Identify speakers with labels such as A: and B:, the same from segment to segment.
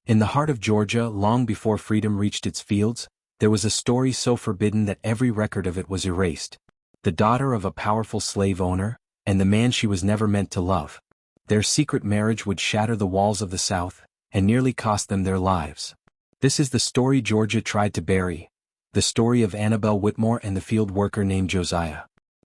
A: In the heart of Georgia, long before freedom reached its fields, there was a story so forbidden that every record of it was erased. The daughter of a powerful slave owner, and the man she was never meant to love. Their secret marriage would shatter the walls of the South, and nearly cost them their lives. This is the story Georgia tried to bury, the story of Annabelle Whitmore and the field worker named Josiah.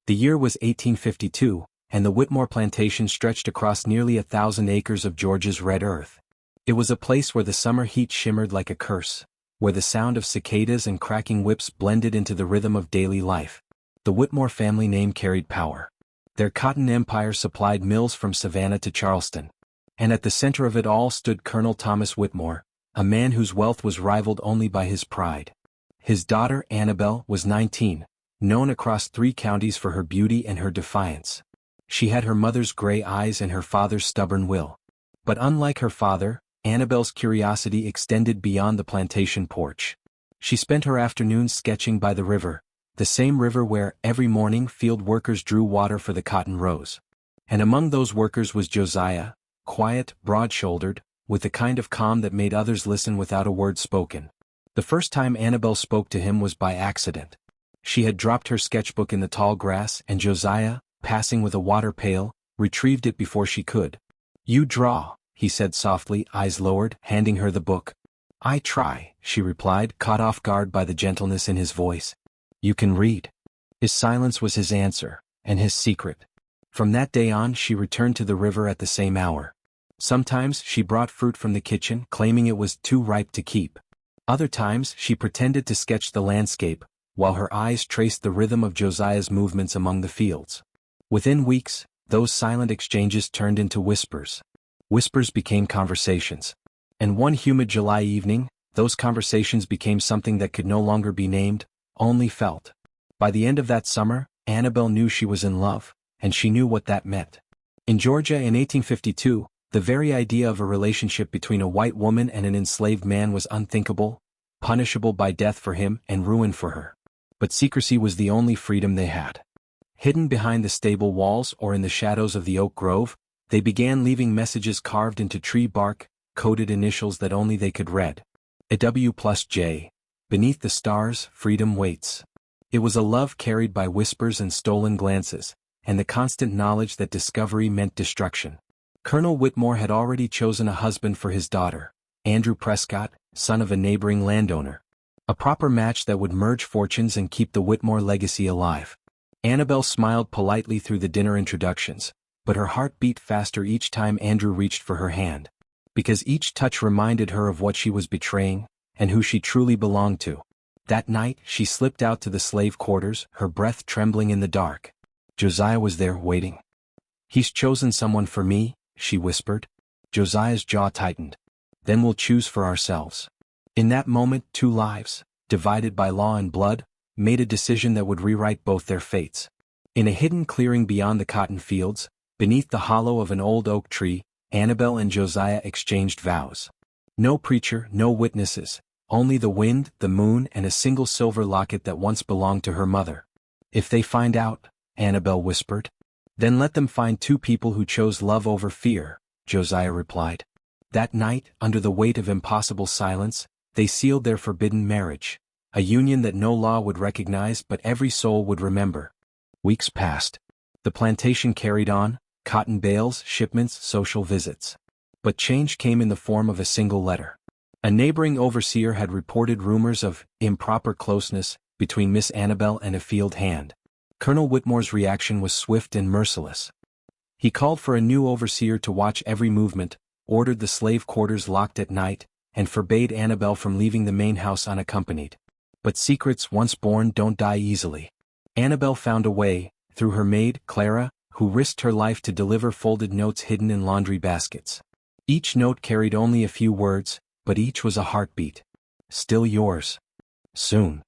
A: The year was 1852, and the Whitmore plantation stretched across nearly 1,000 acres of Georgia's red earth. It was a place where the summer heat shimmered like a curse, where the sound of cicadas and cracking whips blended into the rhythm of daily life. The Whitmore family name carried power. Their cotton empire supplied mills from Savannah to Charleston. And at the center of it all stood Colonel Thomas Whitmore, a man whose wealth was rivaled only by his pride. His daughter, Annabelle, was 19, known across 3 counties for her beauty and her defiance. She had her mother's gray eyes and her father's stubborn will. But unlike her father, Annabelle's curiosity extended beyond the plantation porch. She spent her afternoons sketching by the river, the same river where, every morning, field workers drew water for the cotton rows. And among those workers was Josiah, quiet, broad-shouldered, with the kind of calm that made others listen without a word spoken. The first time Annabelle spoke to him was by accident. She had dropped her sketchbook in the tall grass, and Josiah, passing with a water pail, retrieved it before she could. "You draw," he said softly, eyes lowered, handing her the book. "I try," she replied, caught off guard by the gentleness in his voice. "You can read." His silence was his answer, and his secret. From that day on she returned to the river at the same hour. Sometimes she brought fruit from the kitchen, claiming it was too ripe to keep. Other times she pretended to sketch the landscape, while her eyes traced the rhythm of Josiah's movements among the fields. Within weeks, those silent exchanges turned into whispers. Whispers became conversations. And one humid July evening, those conversations became something that could no longer be named, only felt. By the end of that summer, Annabelle knew she was in love, and she knew what that meant. In Georgia in 1852, the very idea of a relationship between a white woman and an enslaved man was unthinkable, punishable by death for him and ruin for her. But secrecy was the only freedom they had. Hidden behind the stable walls or in the shadows of the oak grove, they began leaving messages carved into tree bark, coded initials that only they could read. AW+J. Beneath the stars, freedom waits. It was a love carried by whispers and stolen glances, and the constant knowledge that discovery meant destruction. Colonel Whitmore had already chosen a husband for his daughter, Andrew Prescott, son of a neighboring landowner. A proper match that would merge fortunes and keep the Whitmore legacy alive. Annabelle smiled politely through the dinner introductions, but her heart beat faster each time Andrew reached for her hand. Because each touch reminded her of what she was betraying, and who she truly belonged to. That night, she slipped out to the slave quarters, her breath trembling in the dark. Josiah was there, waiting. "He's chosen someone for me," she whispered. Josiah's jaw tightened. "Then we'll choose for ourselves." In that moment, 2 lives, divided by law and blood, made a decision that would rewrite both their fates. In a hidden clearing beyond the cotton fields, beneath the hollow of an old oak tree, Annabelle and Josiah exchanged vows. No preacher, no witnesses, only the wind, the moon, and a single silver locket that once belonged to her mother. "If they find out," Annabelle whispered. "Then let them find 2 people who chose love over fear," Josiah replied. That night, under the weight of impossible silence, they sealed their forbidden marriage, a union that no law would recognize but every soul would remember. Weeks passed. The plantation carried on, cotton bales, shipments, social visits. But change came in the form of a single letter. A neighboring overseer had reported rumors of improper closeness between Miss Annabelle and a field hand. Colonel Whitmore's reaction was swift and merciless. He called for a new overseer to watch every movement, ordered the slave quarters locked at night, and forbade Annabelle from leaving the main house unaccompanied. But secrets once born don't die easily. Annabelle found a way, through her maid, Clara, who risked her life to deliver folded notes hidden in laundry baskets. Each note carried only a few words, but each was a heartbeat. "Still yours. Soon.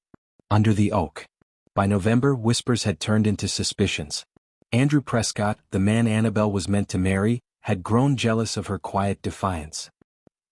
A: Under the oak." By November, whispers had turned into suspicions. Andrew Prescott, the man Annabelle was meant to marry, had grown jealous of her quiet defiance.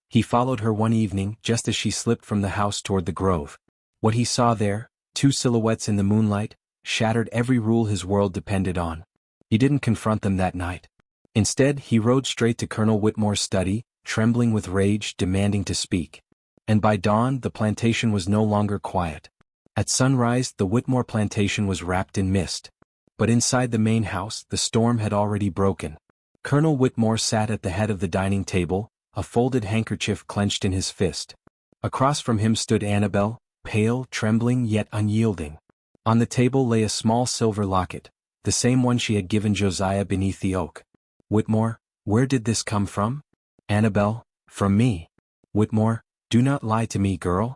A: He followed her one evening just as she slipped from the house toward the grove. What he saw there, 2 silhouettes in the moonlight, shattered every rule his world depended on. He didn't confront them that night. Instead, he rode straight to Colonel Whitmore's study, trembling with rage, demanding to speak. And by dawn the plantation was no longer quiet. At sunrise the Whitmore plantation was wrapped in mist. But inside the main house the storm had already broken. Colonel Whitmore sat at the head of the dining table, a folded handkerchief clenched in his fist. Across from him stood Annabelle, pale, trembling yet unyielding. On the table lay a small silver locket, the same one she had given Josiah beneath the oak. Whitmore, where did this come from? Annabelle, from me. Whitmore, do not lie to me, girl.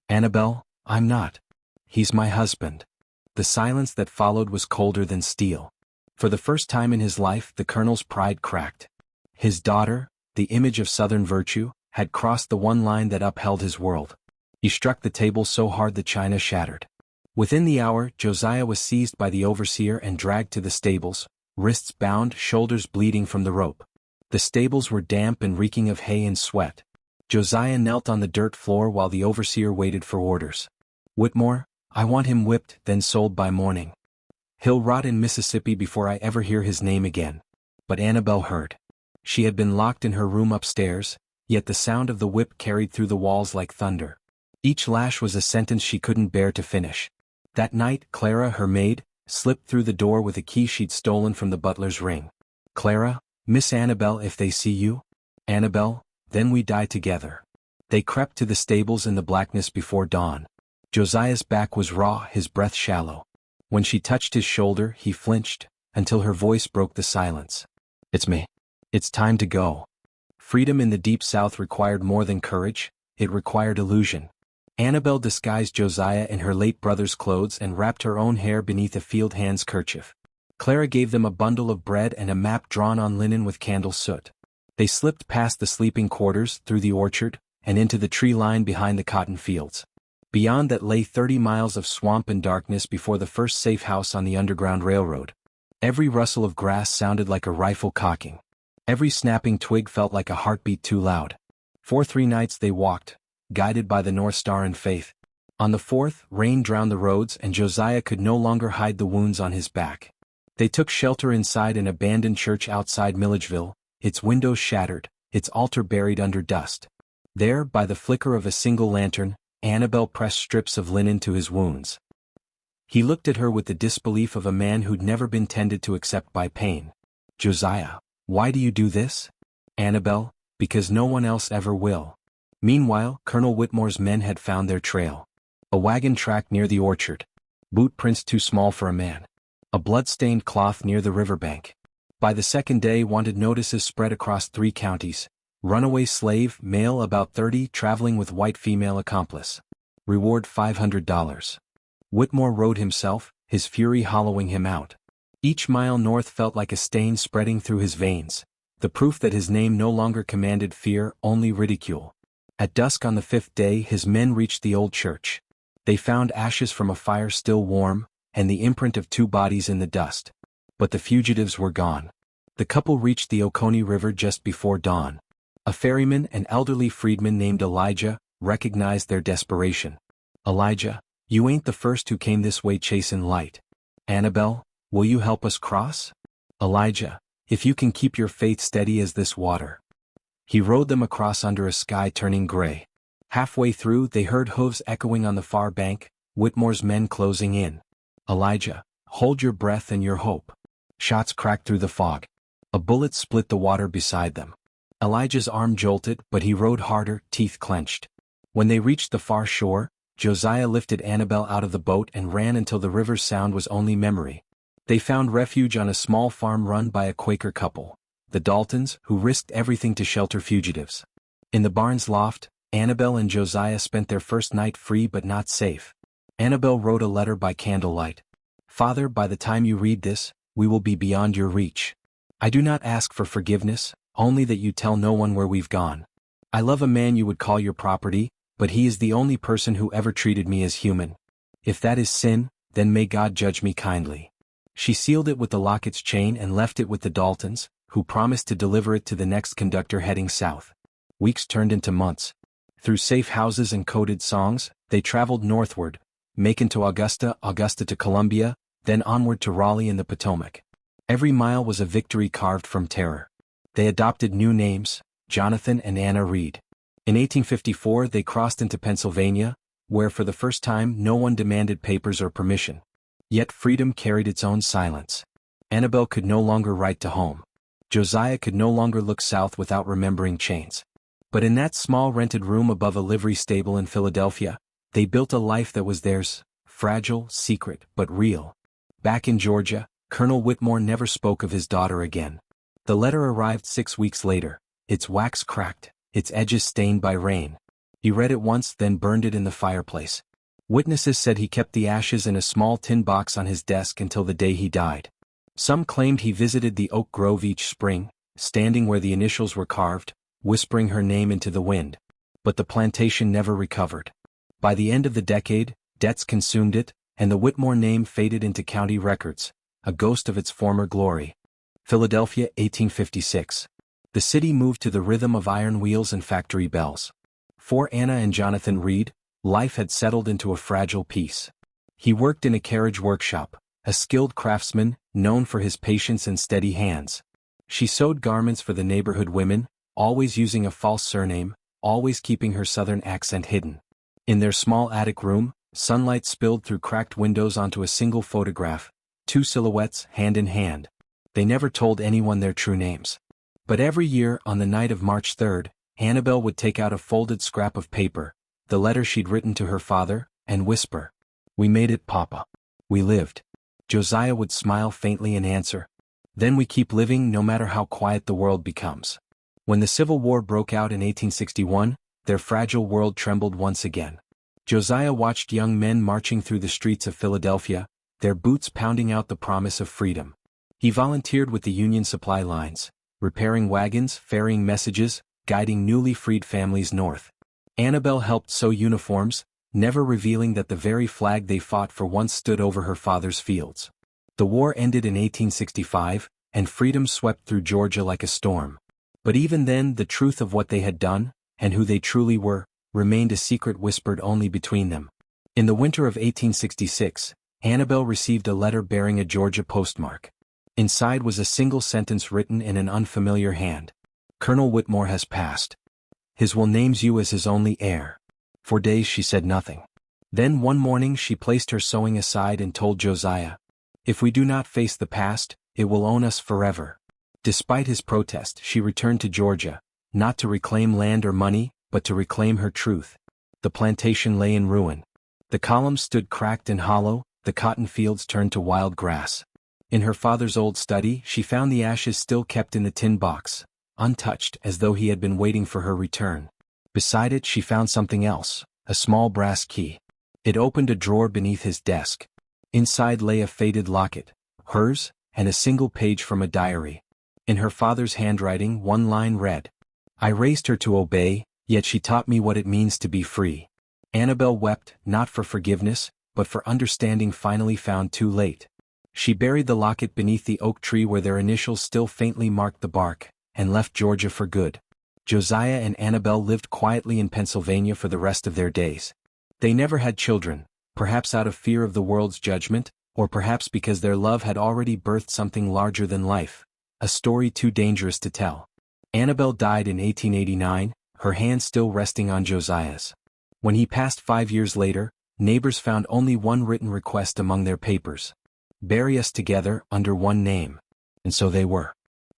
A: Annabelle, I'm not. He's my husband. The silence that followed was colder than steel. For the first time in his life the colonel's pride cracked. His daughter, the image of Southern virtue, had crossed the one line that upheld his world. He struck the table so hard the china shattered. Within the hour Josiah was seized by the overseer and dragged to the stables, wrists bound, shoulders bleeding from the rope. The stables were damp and reeking of hay and sweat. Josiah knelt on the dirt floor while the overseer waited for orders. Whitmore, I want him whipped, then sold by morning. He'll rot in Mississippi before I ever hear his name again. But Annabelle heard. She had been locked in her room upstairs, yet the sound of the whip carried through the walls like thunder. Each lash was a sentence she couldn't bear to finish. That night Clara, her maid, slipped through the door with a key she'd stolen from the butler's ring. Clara, Miss Annabelle, if they see you? Annabelle, then we die together. They crept to the stables in the blackness before dawn. Josiah's back was raw, his breath shallow. When she touched his shoulder he flinched, until her voice broke the silence. It's me. It's time to go. Freedom in the deep South required more than courage, it required illusion. Annabelle disguised Josiah in her late brother's clothes and wrapped her own hair beneath a field hand's kerchief. Clara gave them a bundle of bread and a map drawn on linen with candle soot. They slipped past the sleeping quarters, through the orchard, and into the tree line behind the cotton fields. Beyond that lay 30 miles of swamp and darkness before the first safe house on the Underground Railroad. Every rustle of grass sounded like a rifle cocking. Every snapping twig felt like a heartbeat too loud. For 3 nights they walked, guided by the North Star and faith. On the 4th, rain drowned the roads and Josiah could no longer hide the wounds on his back. They took shelter inside an abandoned church outside Milledgeville, its windows shattered, its altar buried under dust. There, by the flicker of a single lantern, Annabelle pressed strips of linen to his wounds. He looked at her with the disbelief of a man who'd never been tended to except by pain. Josiah, why do you do this? Annabelle, because no one else ever will. Meanwhile, Colonel Whitmore's men had found their trail. A wagon track near the orchard. Boot prints too small for a man. A blood-stained cloth near the riverbank. By the second day wanted notices spread across 3 counties. Runaway slave, male about 30, traveling with white female accomplice. Reward $500. Whitmore rode himself, his fury hollowing him out. Each mile north felt like a stain spreading through his veins, the proof that his name no longer commanded fear, only ridicule. At dusk on the 5th day his men reached the old church. They found ashes from a fire still warm, and the imprint of 2 bodies in the dust. But the fugitives were gone. The couple reached the Oconee River just before dawn. A ferryman, an elderly freedman named Elijah, recognized their desperation. Elijah, you ain't the first who came this way chasing light. Annabelle, will you help us cross? Elijah, if you can keep your faith steady as this water. He rowed them across under a sky turning gray. Halfway through they heard hooves echoing on the far bank, Whitmore's men closing in. Elijah, hold your breath and your hope. Shots cracked through the fog. A bullet split the water beside them. Elijah's arm jolted, but he rowed harder, teeth clenched. When they reached the far shore, Josiah lifted Annabelle out of the boat and ran until the river's sound was only memory. They found refuge on a small farm run by a Quaker couple, the Daltons, who risked everything to shelter fugitives. In the barn's loft, Annabelle and Josiah spent their first night free but not safe. Annabelle wrote a letter by candlelight. Father, by the time you read this, we will be beyond your reach. I do not ask for forgiveness, only that you tell no one where we've gone. I love a man you would call your property, but he is the only person who ever treated me as human. If that is sin, then may God judge me kindly. She sealed it with the locket's chain and left it with the Daltons, who promised to deliver it to the next conductor heading south. Weeks turned into months. Through safe houses and coded songs, they traveled northward, Macon to Augusta, Augusta to Columbia, then onward to Raleigh and the Potomac. Every mile was a victory carved from terror. They adopted new names, Jonathan and Anna Reed. In 1854 they crossed into Pennsylvania, where for the first time no one demanded papers or permission. Yet freedom carried its own silence. Annabelle could no longer write to home. Josiah could no longer look south without remembering chains. But in that small rented room above a livery stable in Philadelphia, they built a life that was theirs, fragile, secret, but real. Back in Georgia, Colonel Whitmore never spoke of his daughter again. The letter arrived 6 weeks later, its wax cracked, its edges stained by rain. He read it once, then burned it in the fireplace. Witnesses said he kept the ashes in a small tin box on his desk until the day he died. Some claimed he visited the oak grove each spring, standing where the initials were carved, whispering her name into the wind. But the plantation never recovered. By the end of the decade, debts consumed it, and the Whitmore name faded into county records, a ghost of its former glory. Philadelphia, 1856. The city moved to the rhythm of iron wheels and factory bells. For Anna and Jonathan Reed, life had settled into a fragile peace. He worked in a carriage workshop, a skilled craftsman, known for his patience and steady hands. She sewed garments for the neighborhood women, always using a false surname, always keeping her southern accent hidden. In their small attic room, sunlight spilled through cracked windows onto a single photograph, 2 silhouettes hand in hand. They never told anyone their true names. But every year, on the night of March 3rd, Annabelle would take out a folded scrap of paper, the letter she'd written to her father, and whisper, "We made it, Papa. We lived." Josiah would smile faintly and answer, "Then we keep living no matter how quiet the world becomes." When the Civil War broke out in 1861, their fragile world trembled once again. Josiah watched young men marching through the streets of Philadelphia, their boots pounding out the promise of freedom. He volunteered with the Union supply lines, repairing wagons, ferrying messages, guiding newly freed families north. Annabelle helped sew uniforms, never revealing that the very flag they fought for once stood over her father's fields. The war ended in 1865, and freedom swept through Georgia like a storm. But even then, the truth of what they had done, and who they truly were, remained a secret whispered only between them. In the winter of 1866, Annabelle received a letter bearing a Georgia postmark. Inside was a single sentence written in an unfamiliar hand. "Colonel Whitmore has passed. His will names you as his only heir." For days she said nothing. Then one morning she placed her sewing aside and told Josiah, "If we do not face the past, it will own us forever." Despite his protest, she returned to Georgia, not to reclaim land or money, but to reclaim her truth. The plantation lay in ruin. The columns stood cracked and hollow, the cotton fields turned to wild grass. In her father's old study, she found the ashes still kept in the tin box, untouched, as though he had been waiting for her return. Beside it she found something else, a small brass key. It opened a drawer beneath his desk. Inside lay a faded locket, hers, and a single page from a diary. In her father's handwriting, one line read, "I raised her to obey, yet she taught me what it means to be free." Annabelle wept, not for forgiveness, but for understanding finally found too late. She buried the locket beneath the oak tree where their initials still faintly marked the bark, and left Georgia for good. Josiah and Annabelle lived quietly in Pennsylvania for the rest of their days. They never had children, perhaps out of fear of the world's judgment, or perhaps because their love had already birthed something larger than life, a story too dangerous to tell. Annabelle died in 1889, her hand still resting on Josiah's. When he passed 5 years later, neighbors found only one written request among their papers: "Bury us together under one name." And so they were.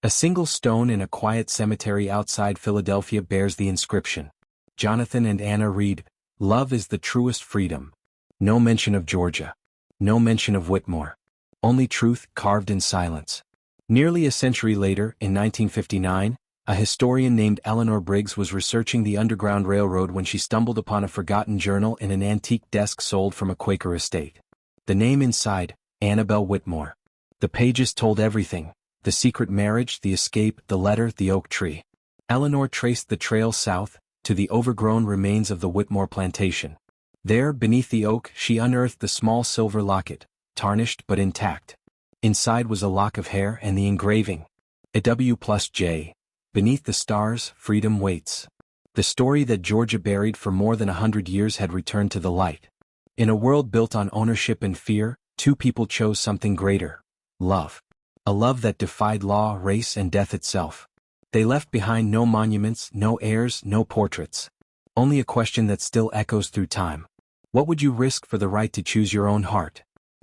A: A single stone in a quiet cemetery outside Philadelphia bears the inscription, "Jonathan and Anna Reed, love is the truest freedom." No mention of Georgia. No mention of Whitmore. Only truth carved in silence. Nearly a century later, in 1959, a historian named Eleanor Briggs was researching the Underground Railroad when she stumbled upon a forgotten journal in an antique desk sold from a Quaker estate. The name inside, Annabelle Whitmore. The pages told everything: the secret marriage, the escape, the letter, the oak tree. Eleanor traced the trail south, to the overgrown remains of the Whitmore plantation. There, beneath the oak, she unearthed the small silver locket, tarnished but intact. Inside was a lock of hair and the engraving, a W+J. Beneath the stars, freedom waits. The story that Georgia buried for more than 100 years had returned to the light. In a world built on ownership and fear, two people chose something greater: love. A love that defied law, race, and death itself. They left behind no monuments, no heirs, no portraits. Only a question that still echoes through time. What would you risk for the right to choose your own heart?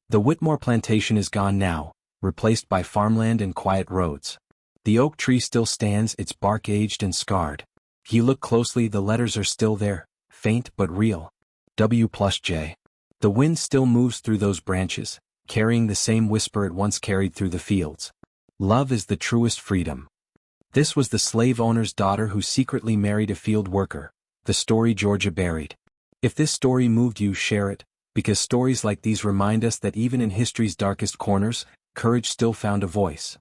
A: The Whitmore plantation is gone now, replaced by farmland and quiet roads. The oak tree still stands, its bark aged and scarred. If you look closely, the letters are still there, faint but real. W+J. The wind still moves through those branches, carrying the same whisper it once carried through the fields. Love is the truest freedom. This was the slave owner's daughter who secretly married a field worker, the story Georgia buried. If this story moved you, share it, because stories like these remind us that even in history's darkest corners, courage still found a voice.